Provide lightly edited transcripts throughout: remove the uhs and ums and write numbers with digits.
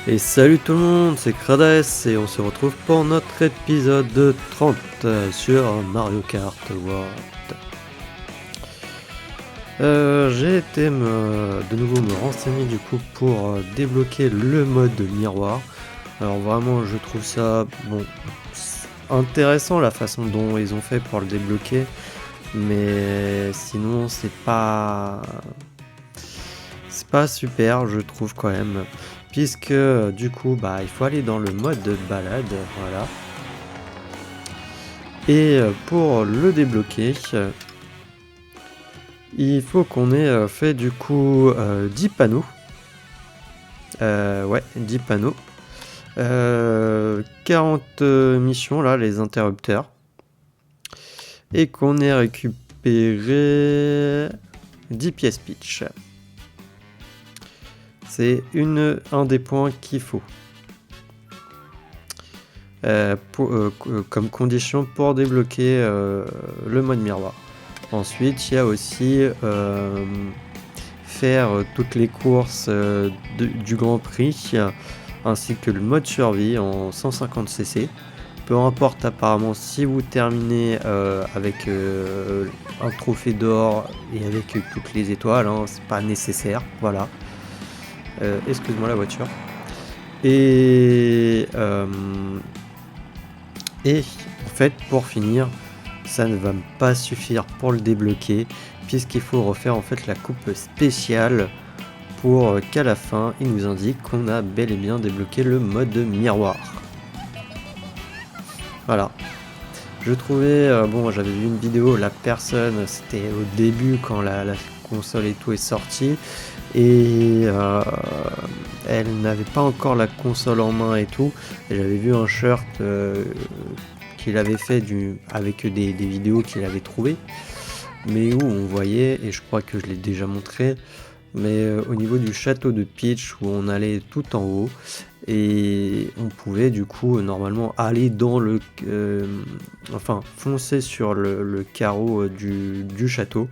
Et salut tout le monde, c'est Krades et on se retrouve pour notre épisode 30 sur Mario Kart World. J'ai été de nouveau me renseigner du coup pour débloquer le mode miroir. Alors vraiment je trouve ça intéressant la façon dont ils ont fait pour le débloquer, mais sinon c'est pas super je trouve quand même. Puisque du coup il faut aller dans le mode de balade, voilà. Et pour le débloquer, il faut qu'on ait fait du coup 10 panneaux. 10 panneaux. 40 missions là, les interrupteurs. Et qu'on ait récupéré 10 pièces pitch. C'est un des points qu'il faut. Comme condition pour débloquer le mode miroir. Ensuite, il y a aussi faire toutes les courses du Grand Prix, ainsi que le mode survie en 150cc. Peu importe apparemment si vous terminez avec un trophée d'or et avec toutes les étoiles, c'est pas nécessaire, voilà. Excuse-moi la voiture. Et en fait, pour finir, ça ne va pas suffire pour le débloquer, puisqu'il faut refaire en fait la coupe spéciale pour qu'à la fin, il nous indique qu'on a bel et bien débloqué le mode miroir. Voilà. Je trouvais, j'avais vu une vidéo, la personne, c'était au début quand la console et tout est sortie, et elle n'avait pas encore la console en main et tout, et j'avais vu un shirt qu'il avait fait avec des vidéos qu'il avait trouvées, mais où on voyait, et je crois que je l'ai déjà montré, mais au niveau du château de Peach, où on allait tout en haut, et on pouvait du coup normalement aller dans foncer sur le carreau du château,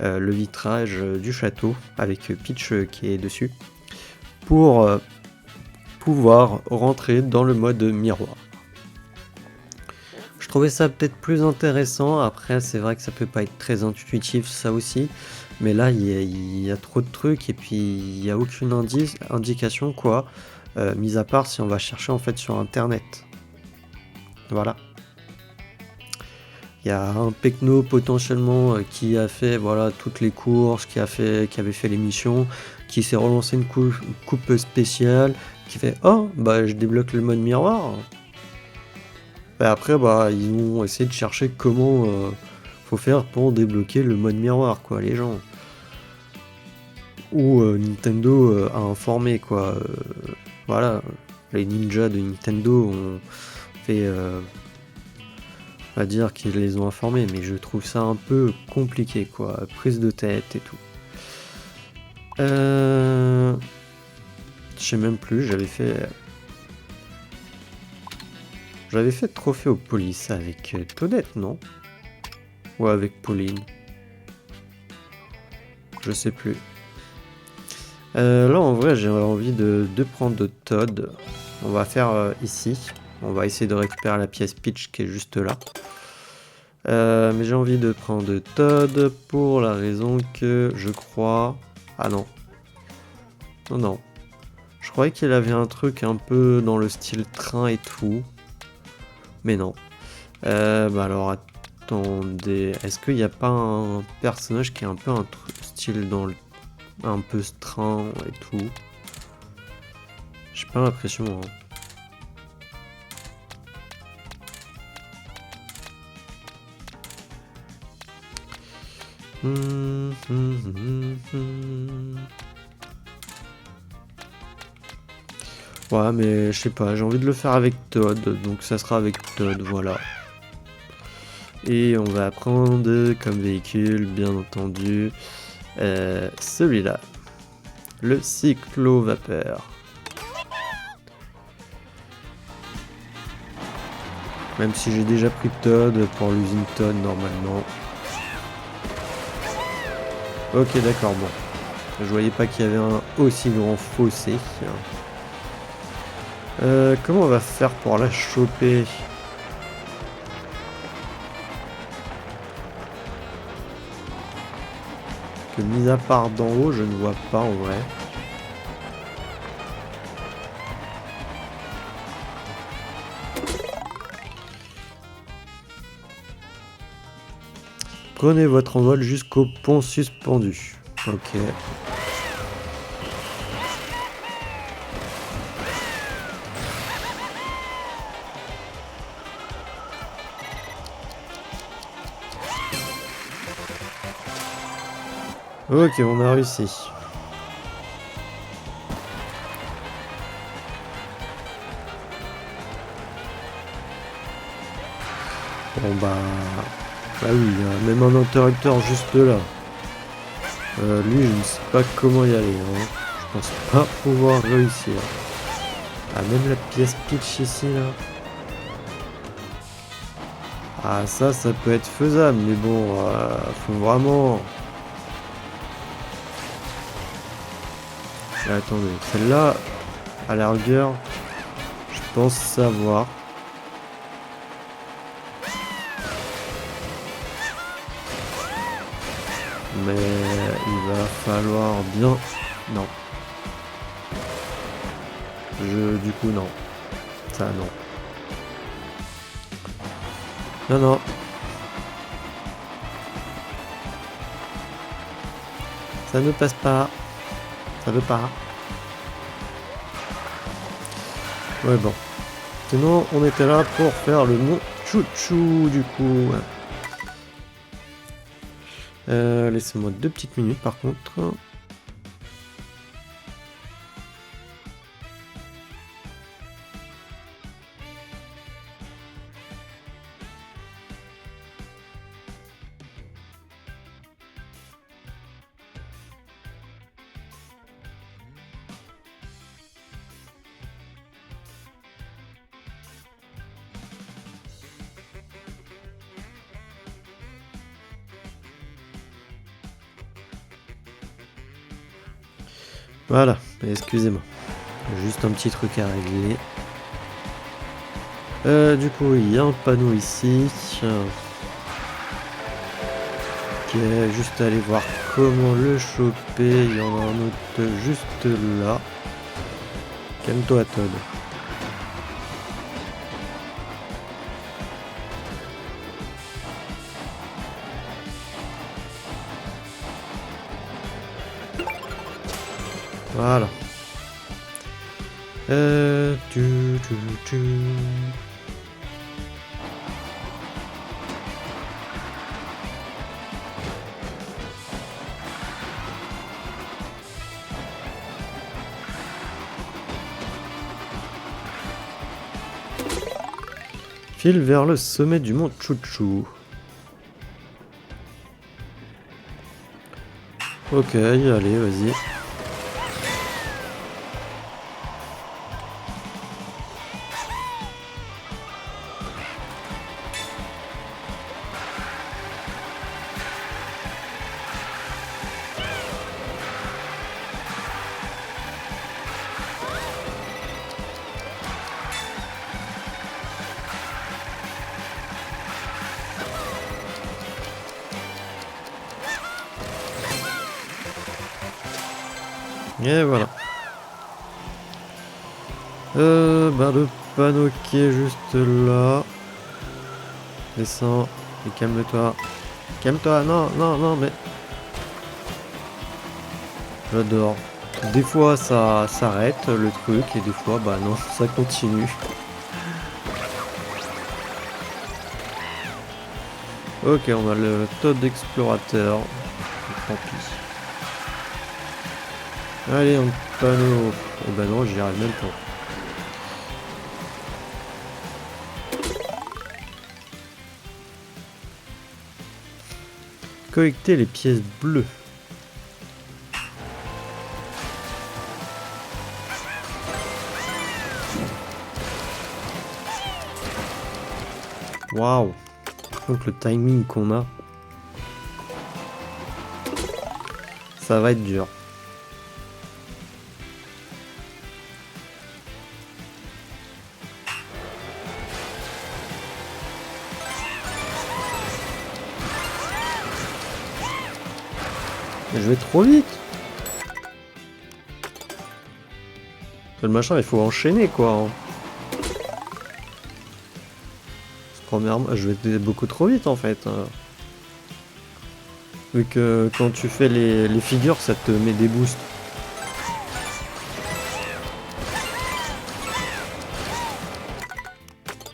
le vitrage du château avec Peach qui est dessus, pour pouvoir rentrer dans le mode miroir. Je trouvais ça peut-être plus intéressant. Après c'est vrai que ça peut pas être très intuitif ça aussi, mais là il y a trop de trucs et puis il n'y a aucune indication quoi, mis à part si on va chercher en fait sur internet. Voilà. Il y a un Pecno potentiellement qui a fait toutes les courses, qui avait fait les missions, qui s'est relancé une coupe spéciale, qui fait je débloque le mode miroir. Et après ils vont essayer de chercher comment faut faire pour débloquer le mode miroir quoi, les gens. Ou Nintendo a informé quoi. Voilà, les ninjas de Nintendo ont fait on va dire qu'ils les ont informés, mais je trouve ça un peu compliqué quoi, prise de tête et tout. Je sais même plus, j'avais fait trophée aux polices avec Toadette, non? Ou avec Pauline? Je sais plus. Là en vrai j'ai envie de prendre Toad. On va faire ici. On va essayer de récupérer la pièce Peach qui est juste là. Mais j'ai envie de prendre Toad pour la raison que je crois... Ah non. Non. Je croyais qu'il avait un truc un peu dans le style train et tout. Mais non. Alors attendez. Est-ce qu'il n'y a pas un personnage qui est un peu un style dans un peu train et tout? J'ai pas l'impression. Ouais, mais je sais pas, j'ai envie de le faire avec Toad, donc ça sera avec Toad, voilà. Et on va prendre comme véhicule, bien entendu, celui-là, le cyclo-vapeur. Même si j'ai déjà pris Toad pour l'usine Toad normalement. Ok, d'accord, bon. Je voyais pas qu'il y avait un aussi grand fossé. Comment on va faire pour la choper? Que mis à part d'en haut, je ne vois pas en vrai. Prenez votre envol jusqu'au pont suspendu. Ok. Ok, on a réussi. Bon bah... Bah oui, il y a même un interrupteur juste là. Lui, je ne sais pas comment y aller. Hein. Je pense pas pouvoir réussir. Ah, même la pièce pitch ici, là. Ah, ça peut être faisable, mais bon, faut vraiment... Attendez, celle-là, à la rigueur, je pense savoir. Mais il va falloir bien... Non. Du coup, non. Ça, non. Non, non. Ça ne passe pas. Ça veut pas. Ouais, bon. Sinon, on était là pour faire le mont Chouchou, du coup. Laissez-moi 2 petites minutes, par contre. Voilà, excusez-moi. Juste un petit truc à régler. Du coup, il y a un panneau ici. Ok, juste aller voir comment le choper. Il y en a un autre juste là. Calme-toi, Todd. Voilà. Tu. File vers le sommet du mont Chouchou. Ok, allez, vas-y. Et voilà. Bah le panneau qui est juste là. Descends. Et calme-toi. Calme-toi, non, non, non, mais... J'adore. Des fois ça s'arrête le truc et des fois bah non, ça continue. Ok, on a le Todd Explorateur. Tant pis. Allez, un panneau. Oh bah non, j'y arrive même pas. Collecter les pièces bleues. Waouh. Donc le timing qu'on a. Ça va être dur. Je vais trop vite. Le machin, il faut enchaîner quoi. Hein. Premièrement, je vais beaucoup trop vite en fait. Vu que quand tu fais les figures, ça te met des boosts.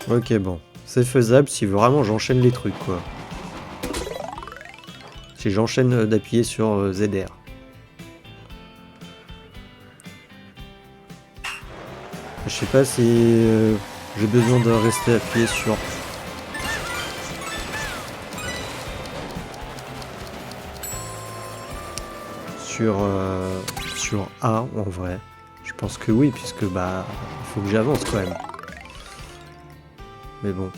Ok, bon. C'est faisable si vraiment j'enchaîne les trucs, quoi. Si j'enchaîne d'appuyer sur ZR. Je sais pas si j'ai besoin de rester appuyé sur... Sur A, en vrai. Je pense que oui, puisque, bah, il faut que j'avance, quand même. Mais bon.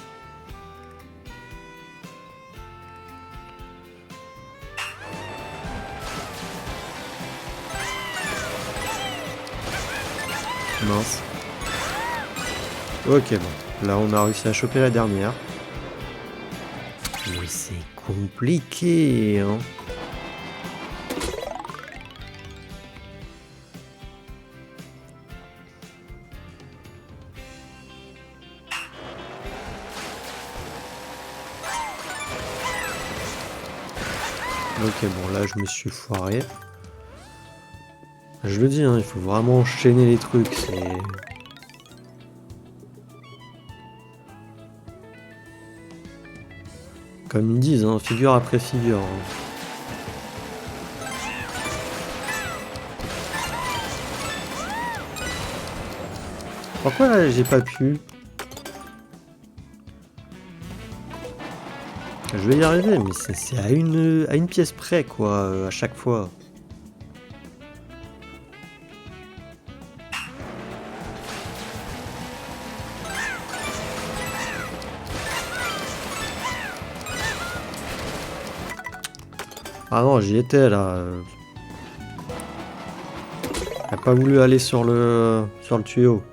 Mince. Ok, bon. Là, on a réussi à choper la dernière. Mais c'est compliqué, hein. Ok, bon, là, je me suis foiré. Je le dis, hein, il faut vraiment enchaîner les trucs, c'est... Comme ils disent, hein, figure après figure. Hein. Pourquoi là, j'ai pas pu? Je vais y arriver, mais c'est à une pièce près, quoi, à chaque fois. Ah non, j'y étais, là. Elle a pas voulu aller sur le tuyau.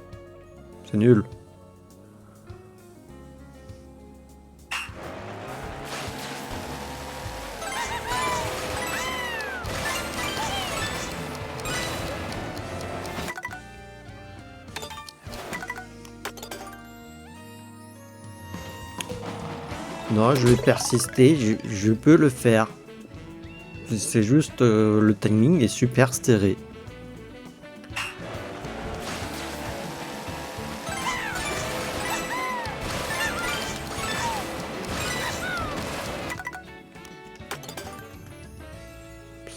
C'est nul. Non, je vais persister, je peux le faire. C'est juste le timing est super serré.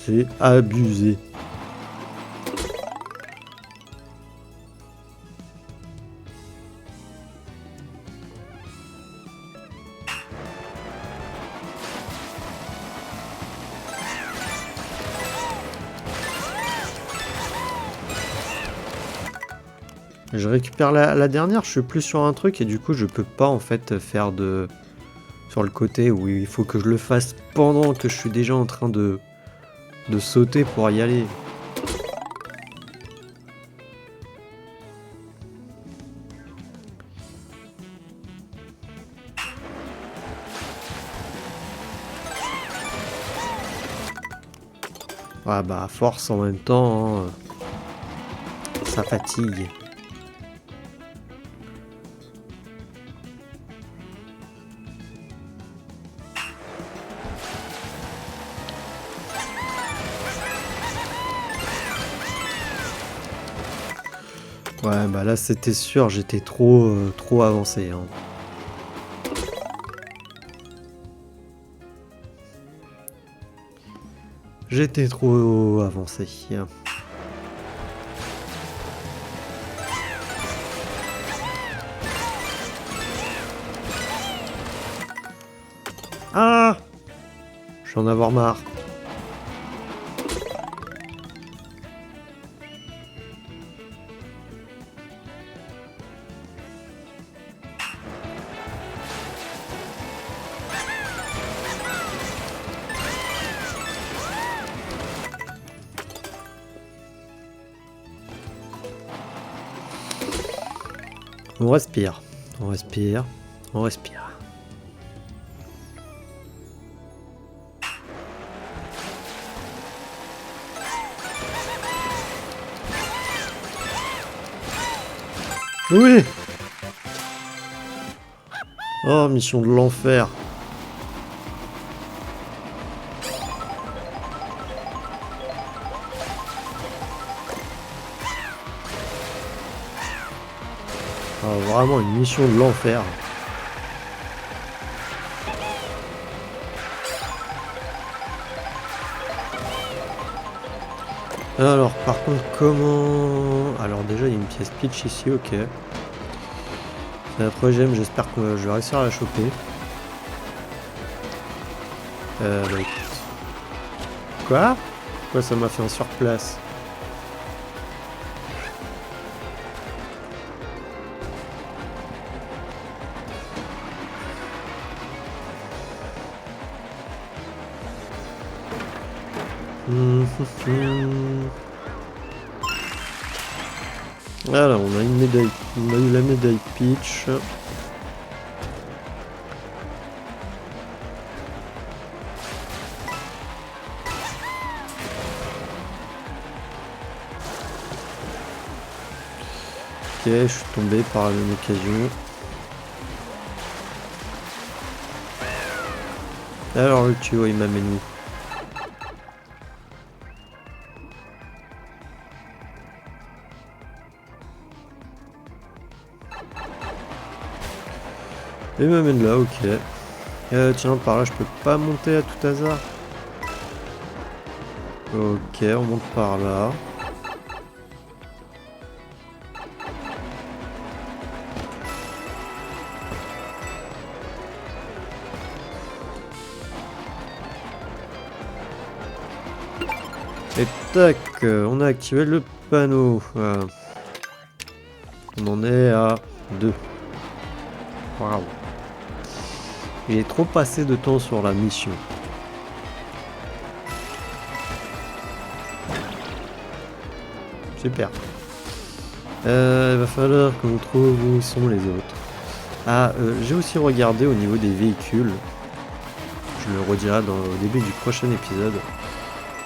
C'est abusé. Je récupère la dernière, je suis plus sur un truc et du coup je peux pas en fait faire de... Sur le côté où il faut que je le fasse pendant que je suis déjà en train de sauter pour y aller. Ah bah à force en même temps, hein, ça fatigue. Ouais bah là c'était sûr, j'étais trop avancé. Hein. J'étais trop avancé. Ah! Je vais en avoir marre. On respire, on respire, on respire. Oui. Oh, mission de l'enfer. Ah, vraiment une mission de l'enfer. Alors, par contre, comment... Alors déjà, il y a une pièce pitch ici, ok. C'est un projet, j'espère que je vais réussir à la choper. Bah écoute. Quoi? Pourquoi ça m'a fait un surplace? Alors, on a une médaille. On a eu la médaille Peach. Ok, je suis tombé par la même occasion. Alors, le tuyau, il m'amène où? Il m'amène là, ok. Tiens, par là, je peux pas monter à tout hasard. Ok, on monte par là. Et tac, on a activé le panneau. Voilà. On en est à 2. Waouh. J'ai trop passé de temps sur la mission. Super. Il va falloir qu'on trouve où sont les autres. Ah, j'ai aussi regardé au niveau des véhicules. Je le redirai au début du prochain épisode.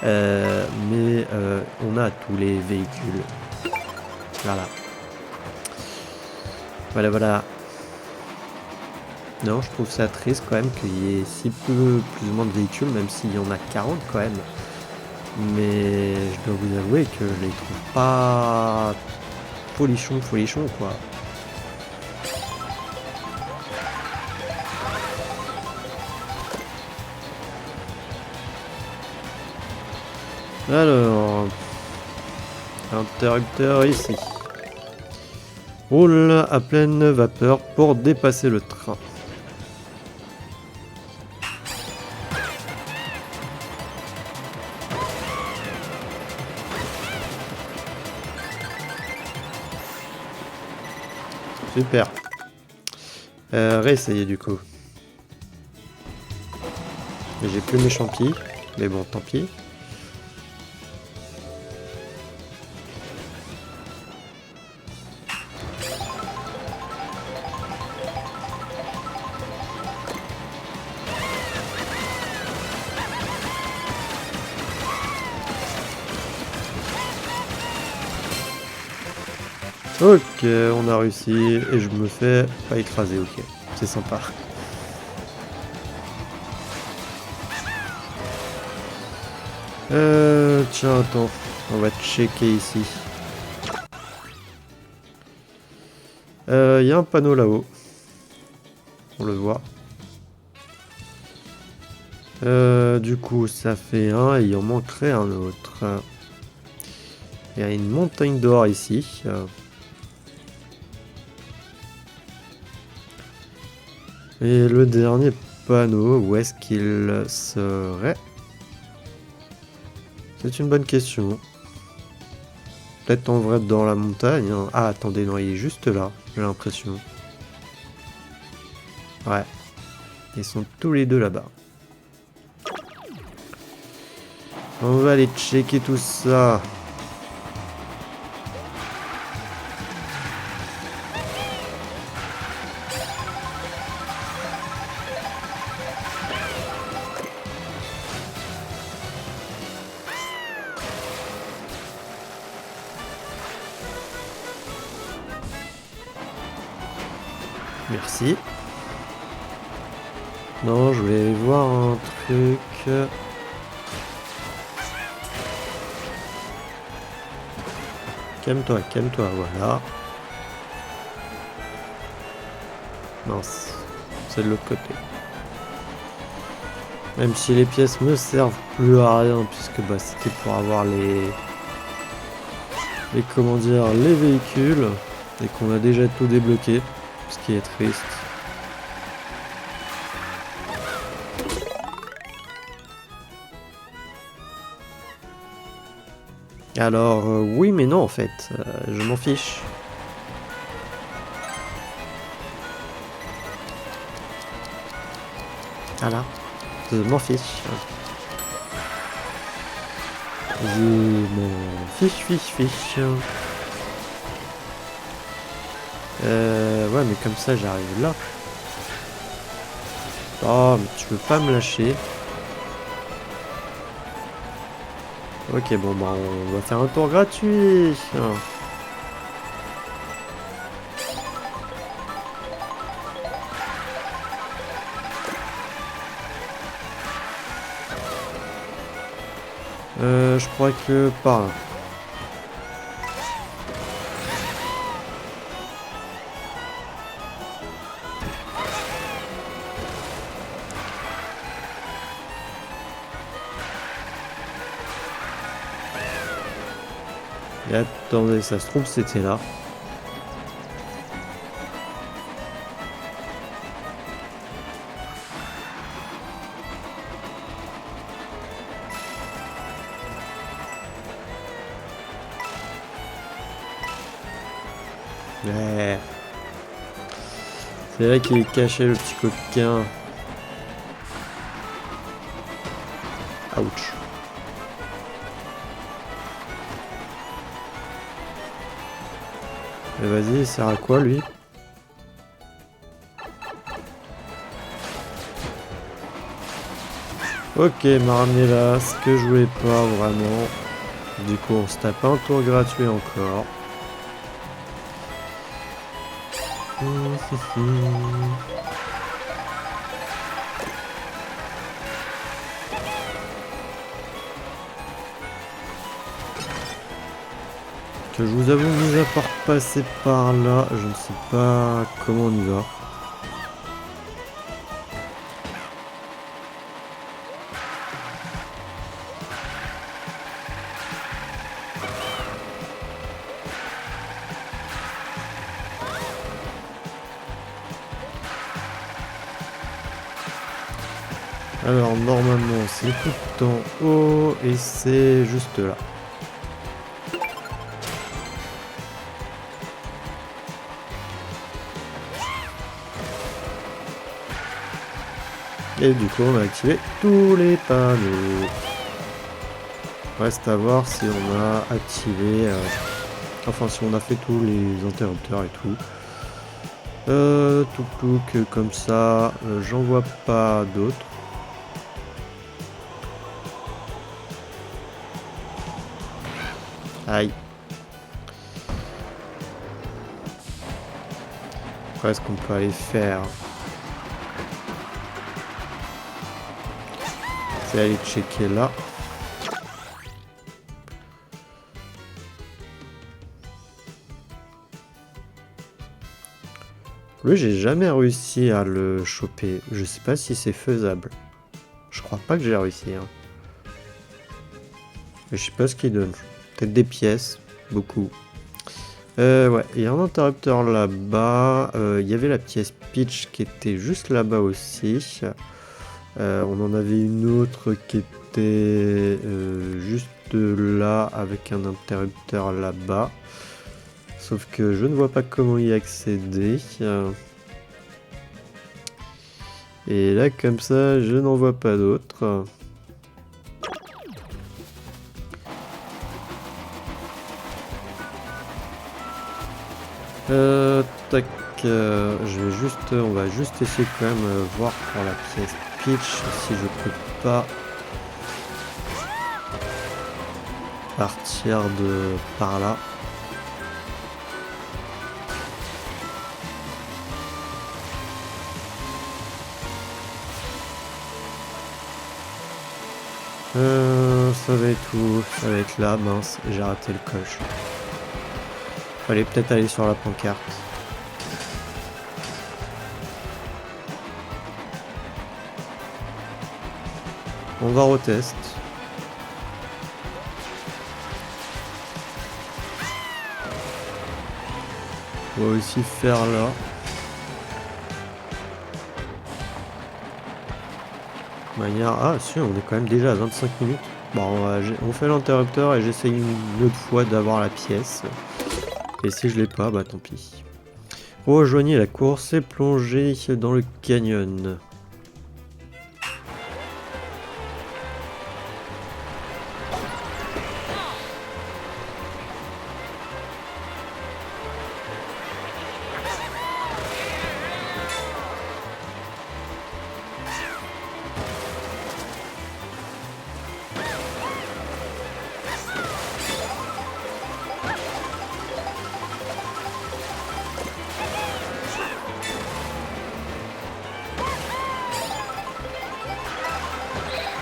Mais on a tous les véhicules. Voilà. Voilà. Non, je trouve ça triste quand même qu'il y ait si peu, plus ou moins de véhicules, même s'il y en a 40 quand même. Mais je dois vous avouer que je les trouve pas folichon quoi. Alors, interrupteur ici. Roule à pleine vapeur pour dépasser le train. Super. Réessayer du coup. J'ai plus mes champis, mais bon, tant pis. Ok, on a réussi et je me fais pas écraser, ok. C'est sympa. Tiens, attends. On va checker ici. Il y a un panneau là-haut. On le voit. Du coup, ça fait un et il en manquerait un autre. Il y a une montagne d'or ici. Et le dernier panneau, où est-ce qu'il serait? C'est une bonne question. Peut-être en vrai dans la montagne. Hein. Ah, attendez, non, il est juste là, j'ai l'impression. Ouais. Ils sont tous les deux là-bas. On va aller checker tout ça. Merci. Non, je voulais voir un truc. Calme-toi, calme-toi, voilà. Mince, c'est de l'autre côté. Même si les pièces me servent plus à rien, puisque bah, c'était pour avoir les comment dire, les véhicules, et qu'on a déjà tout débloqué, ce qui est triste. Alors, oui mais non en fait, je m'en fiche. Voilà, je m'en fiche. Je m'en fiche. Ouais mais comme ça j'arrive là. Oh mais tu veux pas me lâcher. Ok bon bah on va faire un tour gratuit. Je crois que par là. Et attendez, ça se trouve c'était là. Ouais. C'est vrai qu'il est caché le petit coquin. Ouch. Mais vas-y, il sert à quoi lui? Ok, m'a ramené là, ce que je voulais pas vraiment. Du coup, on se tape un tour gratuit encore. Que je vous avoue, mis à part passer par là, je ne sais pas comment on y va. Alors normalement c'est tout en haut et c'est juste là. Et du coup on a activé tous les panneaux. Reste à voir si on a activé, enfin si on a fait tous les interrupteurs et tout. Tuk-tuk comme ça, j'en vois pas d'autres. Aïe. Après, est-ce qu'on peut aller faire? C'est aller checker là. Lui, j'ai jamais réussi à le choper. Je sais pas si c'est faisable. Je crois pas que j'ai réussi. Hein. Mais je sais pas ce qu'il donne. Peut-être des pièces. Beaucoup. Ouais, il y a un interrupteur là-bas. Il y avait la pièce pitch qui était juste là-bas aussi. On en avait une autre qui était juste là avec un interrupteur là-bas. Sauf que je ne vois pas comment y accéder. Et là, comme ça, je n'en vois pas d'autres. Tac, on va juste essayer quand même voir pour la pièce pitch si je peux pas partir de par là. Ça va être où? Ça va être là, mince, j'ai raté le coche. Fallait peut-être aller sur la pancarte. On va au test. On va aussi faire là. Manière... Ah si, on est quand même déjà à 25 minutes. Bon, on fait l'interrupteur et j'essaye une autre fois d'avoir la pièce. Et si je l'ai pas, bah tant pis. Rejoignez la course et plongez dans le canyon.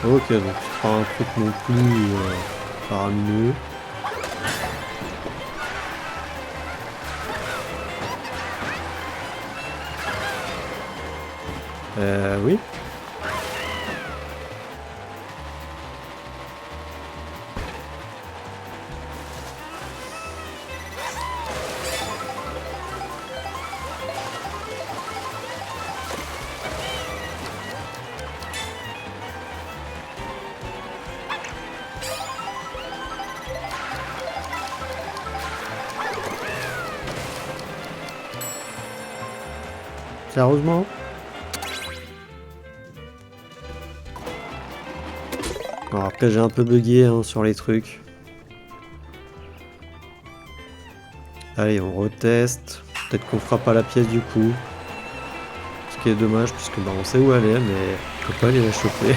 Ok, donc c'est pas un truc non plus faramineux. Oui. Sérieusement? Alors après j'ai un peu bugué hein, sur les trucs. Allez, on reteste. Peut-être qu'on fera pas la pièce du coup. Ce qui est dommage puisque bah, on sait où elle est mais on peut pas aller la choper.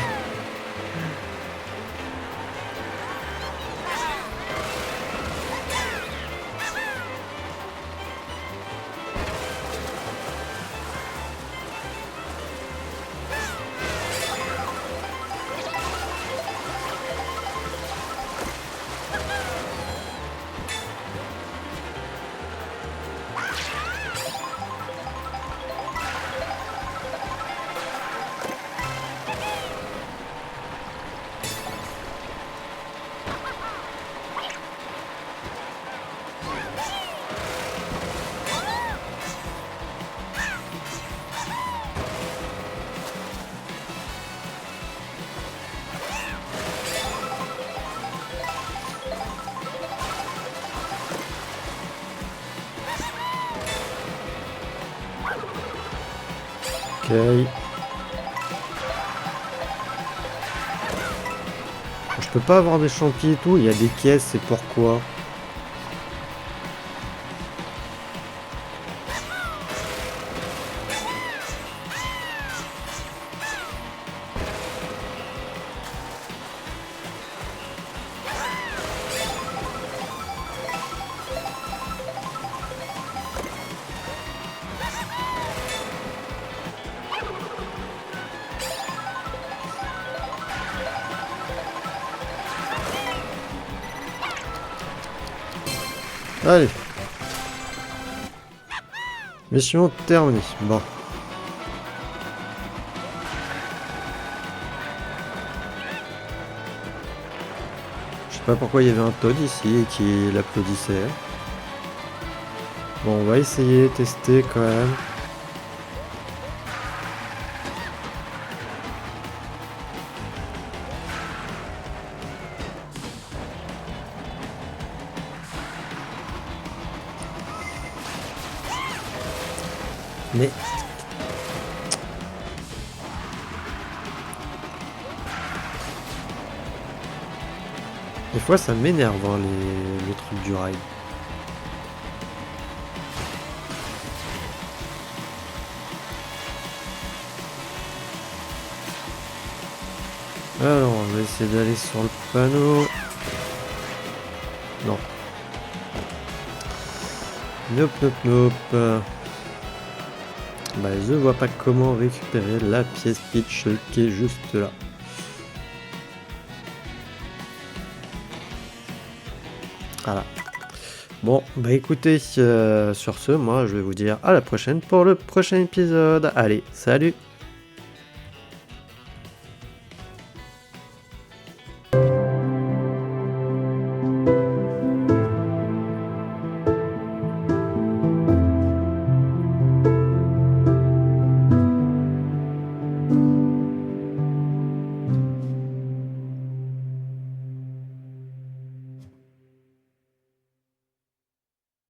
Ok. Je peux pas avoir des champis et tout, il y a des caisses, c'est pourquoi? Allez. Mission terminée. Bon. Je sais pas pourquoi il y avait un Toad ici et qui l'applaudissait. Bon, on va essayer, tester quand même. Mais... des fois ça m'énerve hein, les trucs du rail. Alors on va essayer d'aller sur le panneau. Non. Nope, nope, nope. Bah je vois pas comment récupérer la pièce pitch qui est juste là. Voilà. Bon, bah écoutez, sur ce, moi je vais vous dire à la prochaine pour le prochain épisode. Allez, salut!